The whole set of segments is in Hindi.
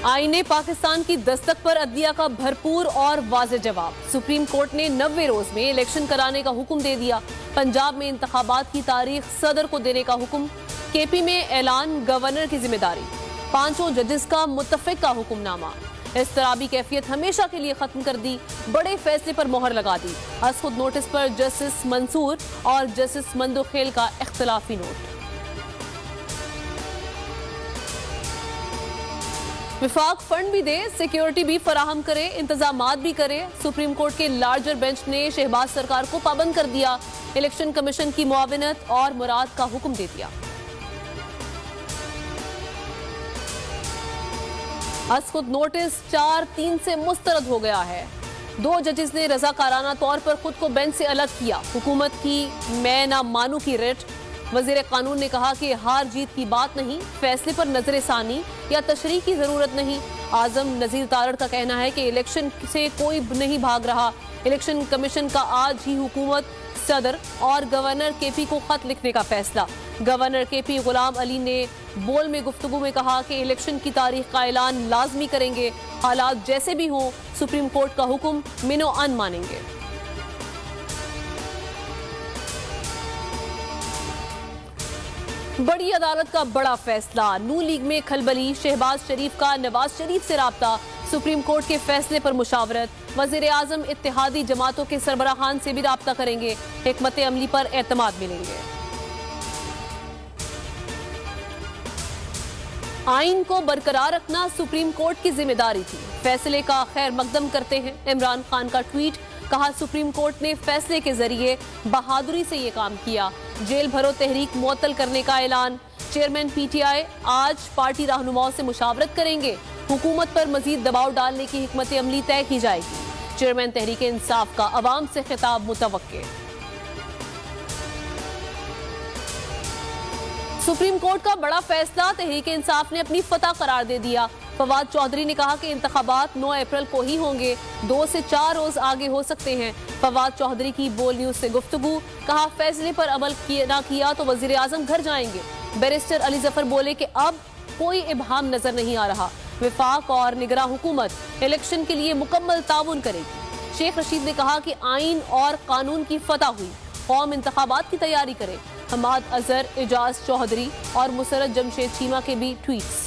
आईने पाकिस्तान की दस्तक पर अदलिया का भरपूर और वाज़ेह जवाब। सुप्रीम कोर्ट ने 90 रोज में इलेक्शन कराने का हुक्म दे दिया। पंजाब में इंतखाबात की तारीख सदर को देने का हुक्म। केपी में ऐलान गवर्नर की जिम्मेदारी। 5 जजेस का मुत्तफिक का हुक्मनामा। इस्तराबी कैफियत हमेशा के लिए खत्म कर दी। बड़े फैसले पर मोहर लगा दी। खुद नोटिस पर जस्टिस मंसूर और जस्टिस मंदोखेल का इख्तिलाफी नोट। विफाक फंड भी दे, सिक्योरिटी भी फराहम करे, इंतजामात भी करे। सुप्रीम कोर्ट के लार्जर बेंच ने शहबाज सरकार को पाबंद कर दिया। इलेक्शन कमीशन की मुआविनत और मुराद का हुक्म दे दिया। खुद नोटिस 4-3 से मुस्तरद हो गया है। 2 जजेस ने रजाकाराना तौर पर खुद को बेंच से अलग किया। हुकूमत की मैं ना मानू की रिट। वजीर कानून ने कहा कि हार जीत की बात नहीं, फैसले पर नजर सानी या तशरीह की जरूरत नहीं। आजम नजीर तारड़ का कहना है कि इलेक्शन से कोई नहीं भाग रहा। इलेक्शन कमीशन का आज ही हुकूमत, सदर और गवर्नर केपी को खत लिखने का फैसला। गवर्नर केपी गुलाम अली ने बोल में गुफ्तगू में कहा कि इलेक्शन की तारीख का ऐलान लाजमी करेंगे। हालात जैसे भी हों, सुप्रीम कोर्ट का हुक्म मिनो अन मानेंगे। बड़ी अदालत का बड़ा फैसला। नू लीग में खलबली। शहबाज शरीफ का नवाज शरीफ से राब्ता। सुप्रीम कोर्ट के फैसले पर मुशावरत। वजीर आजम इत्तेहादी जमातों के सरबराहान से भी राब्ता करेंगे। हिकमत अमली पर एतमाद मिलेंगे। आइन को बरकरार रखना सुप्रीम कोर्ट की जिम्मेदारी थी। फैसले का खैर मकदम करते हैं। इमरान खान का ट्वीट। कहा सुप्रीम कोर्ट ने फैसले के जरिए बहादुरी से ये काम किया। जेल भरो तहरीक मुअत्तल करने का ऐलान। चेयरमैन पीटीआई आज पार्टी रहनुमाओं से मुशावरत करेंगे। हुकूमत पर मजीद दबाव डालने की हिकमत अमली तय की जाएगी। चेयरमैन तहरीक इंसाफ का अवाम से खिताब मुतवक्के। सुप्रीम कोर्ट का बड़ा फैसला। तहरीक इंसाफ ने अपनी फतह करार दे दिया। फवाद चौधरी ने कहा कि इंतखाबात 9 अप्रैल को ही होंगे, 2 से 4 रोज आगे हो सकते हैं। फवाद चौधरी की बोल न्यूज से गुफ्तगू। कहा फैसले पर अमल ना किया तो वजीर आजम घर जाएंगे। बैरिस्टर अली जफर बोले कि अब कोई इबहाम नजर नहीं आ रहा। विफाक और निगरां हुकूमत इलेक्शन के लिए मुकम्मल ताउन करेगी। शेख रशीद ने कहा कि आइन और कानून की फतह हुई, कौम इंतखाबात की तैयारी करे। हमाद अजहर, एजाज चौधरी और मुसरत जमशेद चीमा के भी ट्वीट्स।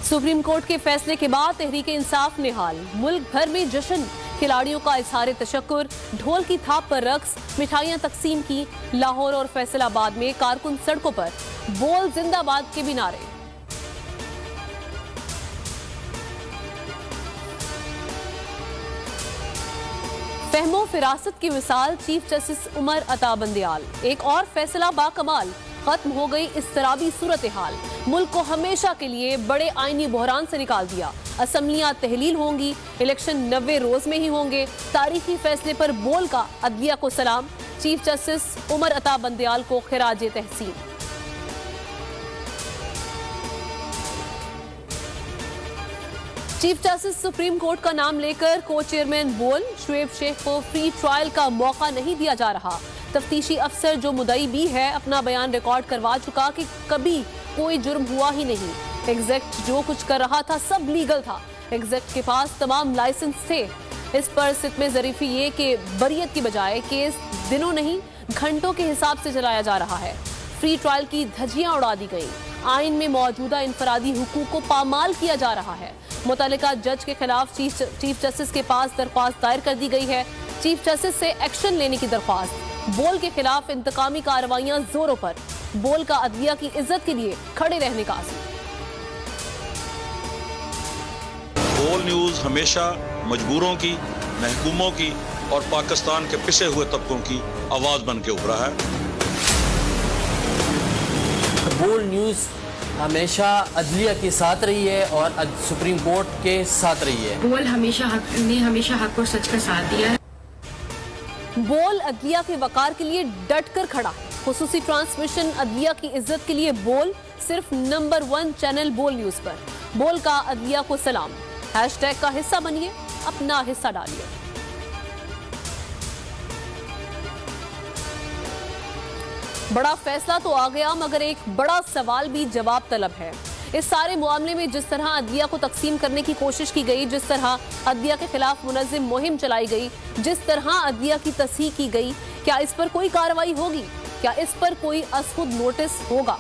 सुप्रीम कोर्ट के फैसले के बाद तहरीक इंसाफ निहाल। मुल्क भर में जश्न। खिलाड़ियों का इजहार तशक्कुर। ढोल की थाप पर रक्स, मिठाइयां तकसीम की। लाहौर और फैसलाबाद में कारकुन सड़कों पर। बोल जिंदाबाद के भी नारे। फहमो फिरासत की मिसाल चीफ जस्टिस उमर अता बंदियाल। एक और फैसला बाकमाल। खत्म हो गई इस्तराबी सूरत हाल। मुल्क को हमेशा के लिए बड़े आईनी बहरान से निकाल दिया। असम्बलियां तहलील होंगी। इलेक्शन 90 रोज में ही होंगे। तारीखी फैसले पर बोल का अदलिया को सलाम। चीफ जस्टिस उमर अता बंदियाल को खिराज तहसीन। चीफ जस्टिस सुप्रीम कोर्ट का नाम लेकर को चेयरमैन बोल। शुएब शेख को फ्री ट्रायल का मौका नहीं दिया जा रहा। तफ्तीशी अफसर जो मुदई भी है अपना बयान रिकॉर्ड करवा चुका कि कभी कोई जुर्म हुआ ही नहीं। एग्जैक्ट जो कुछ कर रहा था सब लीगल था। एग्जैक्ट के पास तमाम लाइसेंस थे। इस पर सितमे ज़रीफी ये कि बरियत की बजाय केस दिनों नहीं घंटों के हिसाब से चलाया जा रहा है। फ्री ट्रायल की धज्जियां उड़ा दी गई। आइन में मौजूदा इनफरादी हुकूक को पामाल किया जा रहा है। मुतल्लिका जज के खिलाफ चीफ जस्टिस के पास दरख्वास्त दायर कर दी गई है। चीफ जस्टिस से एक्शन लेने की दरख्वास्त। बोल के खिलाफ इंतकामी कार्रवाइयां जोरों पर। बोल का अदलिया की इज्जत के लिए खड़े रहने का आज़म। बोल न्यूज़ हमेशा मजबूरों की, महकूमों की और पाकिस्तान के पिसे हुए तबकों की आवाज़ बन के उभरा है। बोल न्यूज़ हमेशा अदलिया के साथ रही है और सुप्रीम कोर्ट के साथ रही है। बोल हमेशा हक और सच का साथ दिया है। बोल अदलिया के वकार के लिए डट कर खड़ा है। खुसूसी ट्रांसमिशन अदलिया की इज्जत के लिए बोल। सिर्फ नंबर 1 चैनल बोल न्यूज पर। बोल का अदलिया को सलाम। हैशटैग का हिस्सा बनिए, अपना हिस्सा डालिए। बड़ा फैसला तो आ गया, मगर एक बड़ा सवाल भी जवाब तलब है। इस सारे मामले में जिस तरह अदलिया को तकसीम करने की कोशिश की गई, जिस तरह अदलिया के खिलाफ मुनज़्ज़म मुहिम चलाई गई, जिस तरह अदलिया की तस्हीह की गई, क्या इस पर कोई कार्रवाई होगी? क्या इस पर कोई असखुद नोटिस होगा?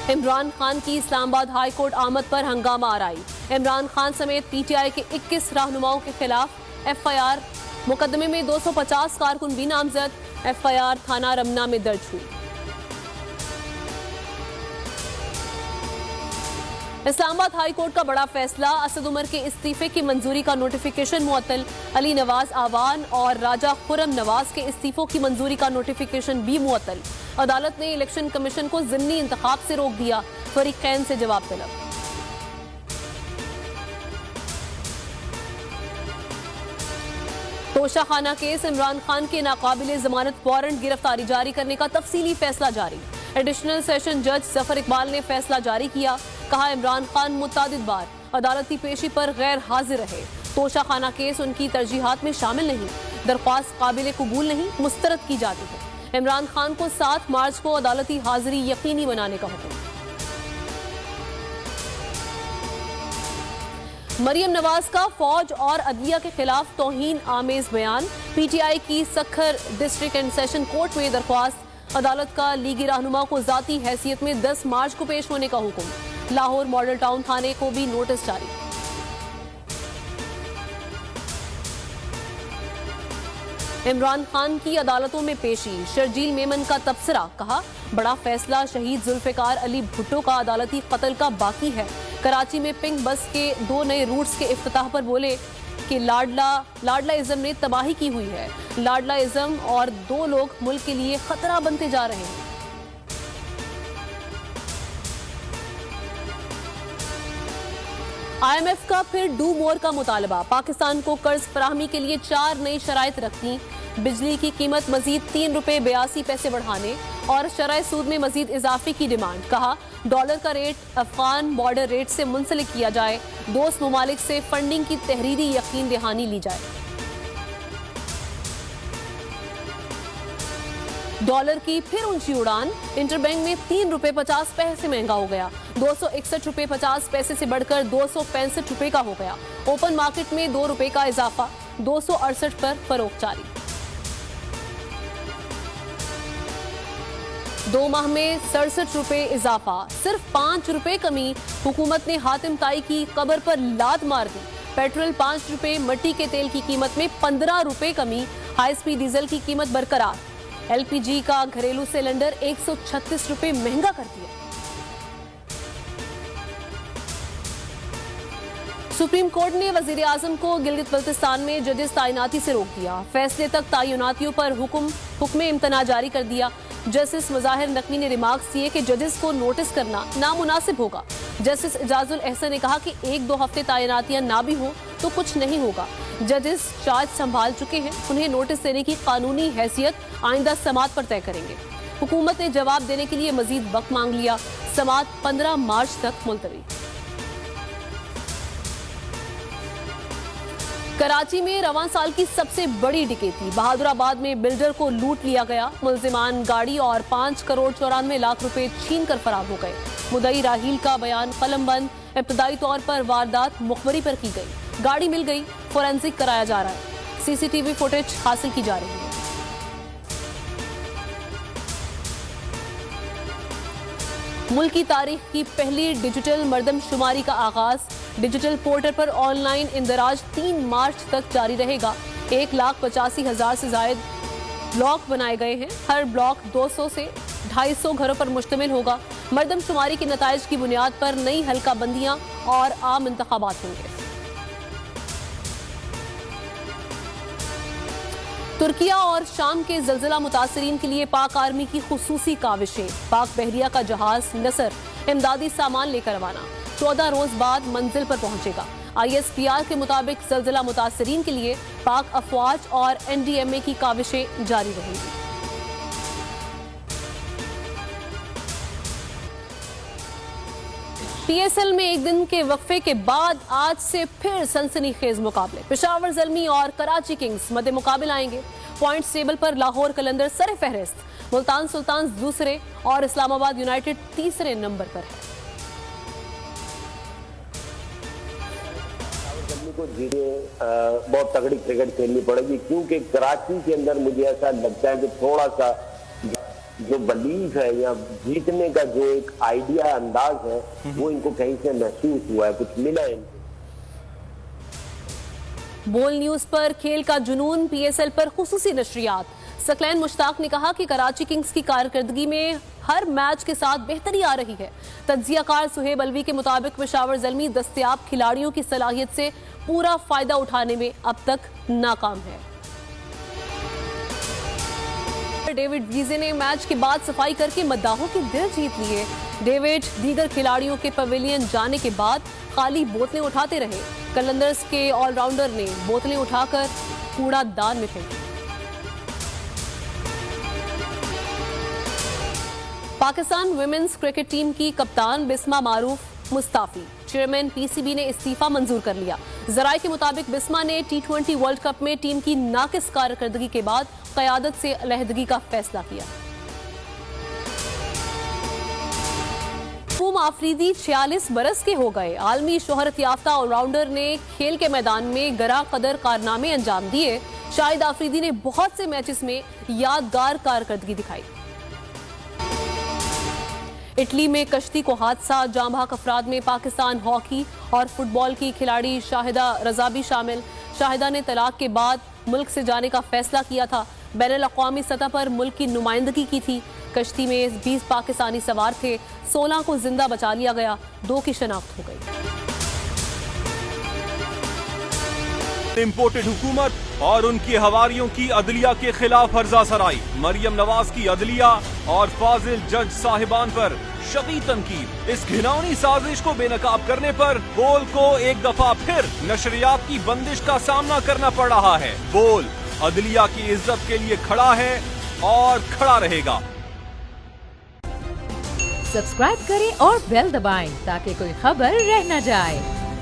इमरान खान की इस्लामाबाद हाई कोर्ट आमद पर हंगामा आराई। इमरान खान समेत पीटीआई के 21 रहनुमाओं के खिलाफ एफआईआर। मुकदमे में 250 कारकुन भी नामजद। एफआईआर थाना रमना में दर्ज हुई। इस्लामाबाद हाई कोर्ट का बड़ा फैसला। असद उमर के इस्तीफे की मंजूरी का नोटिफिकेशन मुअत्तल। अली नवाज आवान और राजा खुरम नवाज के इस्तीफों की मंजूरी का नोटिफिकेशन भी मुअत्तल। अदालत ने इलेक्शन कमीशन को ज़िमनी इंतखाब से रोक दिया। फरीकैन से जवाब तलब। तोशाखाना केस। इमरान खान के नाकाबिले जमानत वारंट गिरफ्तारी जारी करने का तफसीली फैसला जारी। एडिशनल सेशन जज जफर इकबाल ने फैसला जारी किया। कहा, इमरान खान मुतादिद बार अदालती पेशी पर गैर हाजिर रहे। तोशाखाना केस उनकी तरजीहात में शामिल नहीं। दरख्वास्त काबिल कबूल नहीं, मुस्तरद की जाती है। इमरान खान को 7 मार्च को अदालती हाजिरी यकीनी बनाने का हुक्म। मरियम नवाज का फौज और अदलिया के खिलाफ तौहीन आमेज बयान। पीटीआई की Sukkur district and session court में दरख्वास्त। अदालत का लीगी रहनुमा को जाती हैसियत में 10 मार्च को पेश होने का हुक्म। लाहौर मॉडल टाउन थाने को भी नोटिस जारी। इमरान खान की अदालतों में पेशी। शर्जील मेमन का तबसरा। कहा, बड़ा फैसला शहीद जुल्फिकार अली भुट्टो का अदालती कत्ल का बाकी है। कराची में पिंक बस के 2 नए रूट्स के इफ्तिताह पर बोले कि लाडला इज़म ने तबाही की हुई है। लाडला इज़म और 2 लोग मुल्क के लिए खतरा बनते जा रहे हैं। IMF का फिर डू मोर का मुतालबा। पाकिस्तान को कर्ज फराहमी के लिए 4 नई शराइत रखी। बिजली की कीमत मजीद ₹3.82 बढ़ाने और शरह सूद में मजीद इजाफे की डिमांड। कहा, डॉलर का रेट अफगान बॉर्डर रेट से मुंसलिक किया जाए। दोस्त ममालिक से फंडिंग की तहरीरी यकीन दहानी ली जाए। डॉलर की फिर ऊंची उड़ान। इंटरबैंक में ₹3.50 महंगा हो गया। ₹261.50 से बढ़कर ₹265 का हो गया। ओपन मार्केट में ₹2 का इजाफा। 268 पर फरोख्त जारी। 2 माह में ₹67 इजाफा। सिर्फ ₹5 कमी। हुकूमत ने हातिम ताई की कब्र पर लात मार दी। पेट्रोल ₹5। मट्टी के तेल की कीमत में ₹15 कमी। हाई स्पीड डीजल की कीमत बरकरार। LPG का घरेलू सिलेंडर ₹136 महंगा कर दिया। सुप्रीम कोर्ट ने वजीर आजम को गिलगित बल्तिस्तान में जजेस तैनाती से रोक दिया। फैसले तक तैनातियों पर हुक्म इम्तना जारी कर दिया। जस्टिस मुजाहिर नकवी ने रिमार्क्स दिए कि जजेस को नोटिस करना नामुनासिब होगा। जस्टिस इजाजुल एहसन ने कहा कि 1-2 हफ्ते तैनातियां ना भी हो तो कुछ नहीं होगा। जजेस चार्ज संभाल चुके हैं, उन्हें नोटिस देने की कानूनी हैसियत आइंदा समात पर तय करेंगे। हुकूमत ने जवाब देने के लिए मजीद वक्त मांग लिया। समात 15 मार्च तक मुलतवी। कराची में रवां साल की सबसे बड़ी डकैती। बहादुराबाद में बिल्डर को लूट लिया गया। मुल्जिमान गाड़ी और 5 करोड़ 94 लाख रुपए छीन कर फरार हो गए। मुदई राहील का बयान कलमबंद। इब्तदाई तौर पर वारदात मुखबरी पर की गई। गाड़ी मिल गई, फोरेंसिक कराया जा रहा है। CCTV फुटेज हासिल की जा रही है। मुल्क की तारीख की पहली डिजिटल मर्दमशुमारी का आगाज। डिजिटल पोर्टल पर ऑनलाइन इंदराज 3 मार्च तक जारी रहेगा। 1,85,000 से जायद ब्लॉक बनाए गए हैं। हर ब्लॉक 200 से 250 घरों पर मुश्तमिल होगा। मर्दमशुमारी के नताइज की बुनियाद पर नई हल्का बंदियां और आम इंतखाबात होंगे। तुर्किया और शाम के जलजिला मुतासरीन के लिए पाक आर्मी की खुसूसी काविशें। पाक बहरिया का जहाज नसर इमदादी सामान लेकर रवाना। 14 रोज बाद मंजिल पर पहुंचेगा। ISPR के मुताबिक जलजिला मुतासरीन के लिए पाक अफवाज और NDMA की काविशें जारी रहेंगी। पीएसएल में एक दिन के वक्फे के बाद आज से फिर सनसनीखेज मुकाबले। पेशावर ज़ल्मी और कराची किंग्स मध्य मुकाबले आएंगे। पॉइंट्स टेबल पर लाहौर कलंदर सरे फहरिस्त, मुल्तान सुल्तान दूसरे और इस्लामाबाद यूनाइटेड तीसरे नंबर पर है। को बहुत तगड़ी क्रिकेट खेलनी पड़ेगी, क्योंकि कराची के अंदर मुझे ऐसा लगता है कि थोड़ा सा जो बलीफ है या जीतने का जो एक आइडिया अंदाज है वो इनको कहीं से महसूस हुआ है, कुछ मिला है इनको। बोल न्यूज पर खेल का जुनून, पीएसएल पर खुसूसी नशरियात। सकलैन मुश्ताक ने कहा कि कराची किंग्स की कारकर्दगी में हर मैच के साथ बेहतरी आ रही है। तज्जियाकार सुहेब अलवी के मुताबिक पेशावर ज़ल्मी दस्तयाब खिलाड़ियों की सलाहियत से पूरा फायदा उठाने में अब तक नाकाम है। डेविड वीजे ने मैच के बाद सफाई करके मद्दाहों के दिल जीत लिए। डेविड दीगर खिलाड़ियों के पवेलियन जाने के बाद खाली बोतलें उठाते रहे। कलंदर्स के ऑलराउंडर ने बोतलें उठाकर कूड़ादान में फेंकी। पाकिस्तान वुमेन्स क्रिकेट टीम की कप्तान बिस्मा मारूफ मुस्ताफी। चेयरमैन पीसीबी ने इस्तीफा मंजूर कर लिया। जराये के मुताबिक बिस्मा ने T20 वर्ल्ड कप में टीम की नाकिस कारकर्दगी के बाद क़यादत से अलहदगी का फैसला किया। महफूम आफरीदी 46 बरस के हो गए। आलमी शोहरत याफ्ता ऑलराउंडर ने खेल के मैदान में गरा कदर कारनामे अंजाम दिए। शाहिद आफरीदी ने बहुत से मैचेस में यादगार कारकर्दगी दिखाई। इटली में कश्ती को हादसा, जाँ बहक अफराद में पाकिस्तान हॉकी और फुटबॉल की खिलाड़ी शाहिदा रजा भी शामिल। शाहिदा ने तलाक के बाद मुल्क से जाने का फैसला किया था। बैनुल अक़वामी सतह पर मुल्क की नुमाइंदगी की थी। कश्ती में 20 पाकिस्तानी सवार थे, 16 को जिंदा बचा लिया गया, 2 की शनाख्त हो गई। इम्पोर्टेड हुकूमत और उनकी हवारियों की अदलिया के खिलाफ हर्जा सराई। मरियम नवाज की अदलिया और फाजिल जज साहिबान पर शदीद तनकीद। इस घिनौनी साजिश को बेनकाब करने पर बोल को एक दफा फिर नशरियात की बंदिश का सामना करना पड़ रहा है। बोल अदलिया की इज्जत के लिए खड़ा है और खड़ा रहेगा। सब्सक्राइब करें और बेल दबाएं ताकि कोई खबर रह न जाए।